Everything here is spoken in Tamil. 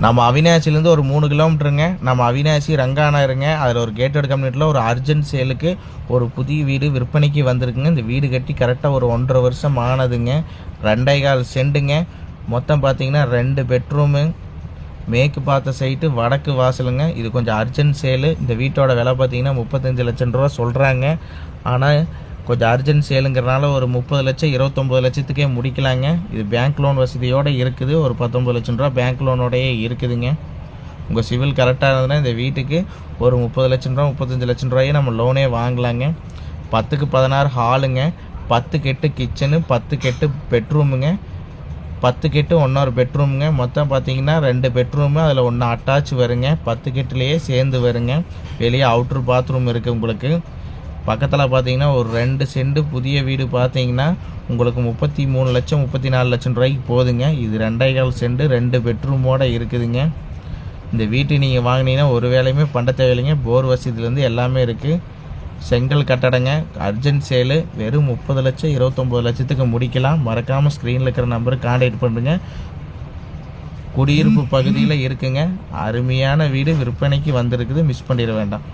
நம்ம அவினாசிலேருந்து ஒரு 3 கிலோமீட்டருங்க. நம்ம அவினாசி ரங்காநகருங்க. அதில் ஒரு கேட்டட் கம்யூனிட்டியில் ஒரு அர்ஜென்ட் சேலுக்கு ஒரு புதிய வீடு விற்பனைக்கு வந்திருக்குங்க. இந்த வீடு கட்டி கரெக்டாக ஒரு 1.5 வருஷம் ஆனதுங்க. 2.25 சென்ட்டுங்க. மொத்தம் பார்த்தீங்கன்னா 2 பெட்ரூமு, மேற்கு பார்த்த சைட்டு, வடக்கு வாசலுங்க. இது கொஞ்சம் அர்ஜென்ட் சேலு. இந்த வீட்டோட விலை பார்த்தீங்கன்னா 35 லட்சம் ரூபா சொல்கிறாங்க. ஆனால் கொஞ்சம் அர்ஜென்ட் சேலுங்கிறனால ஒரு 30 லட்சம் 29 லட்சத்துக்கே முடிக்கலாங்க. இது பேங்க் லோன் வசதியோடு இருக்குது. ஒரு 19 லட்சம் ரூபா பேங்க் லோனோடையே இருக்குதுங்க. உங்கள் சிவில் கரெக்டாக இருந்ததுன்னா இந்த வீட்டுக்கு ஒரு 30 லட்சம் ரூபா 35 லட்சம் ரூபாயே நம்ம லோனே வாங்கலாங்க. 10க்கு 16 ஹாலுங்க, 10க்கு 8 கிச்சனு, 10க்கு 8 பெட்ரூமுங்க, 10க்கு 8 1 பெட்ரூமுங்க. மொத்தம் பார்த்தீங்கன்னா 2 பெட்ரூமு, அதில் 1 அட்டாச் வருங்க. 10க்கு 8லேயே சேர்ந்து வருங்க. வெளியே அவுட்ரு பாத்ரூம் இருக்குது உங்களுக்கு. பக்கத்தில் பார்த்தீங்கன்னா ஒரு 2 சென்ட் புதிய வீடு பார்த்தீங்கன்னா உங்களுக்கு 33 லட்சம் 34 லட்சம் ரூபாய்க்கு போகுதுங்க. இது 2.25 சென்ட் 2 பெட்ரூமோடு இருக்குதுங்க. இந்த வீட்டு நீங்கள் வாங்கினீங்கன்னா ஒரு வேலையுமே பண்ண தேவையில்லைங்க. போர் வசதியிலேருந்து எல்லாமே இருக்குது. செங்கல் கட்டடங்க. அர்ஜென்ட் சேலு. வெறும் 30 லட்சம் 29 லட்சத்துக்கு முடிக்கலாம். மறக்காமல் ஸ்க்ரீனில் இருக்கிற நம்பருக்கு கான்டாக்ட் பண்ணுங்க. குடியிருப்பு பகுதியில் இருக்குங்க. அருமையான வீடு விற்பனைக்கு வந்திருக்குது. மிஸ் பண்ணிட வேண்டாம்.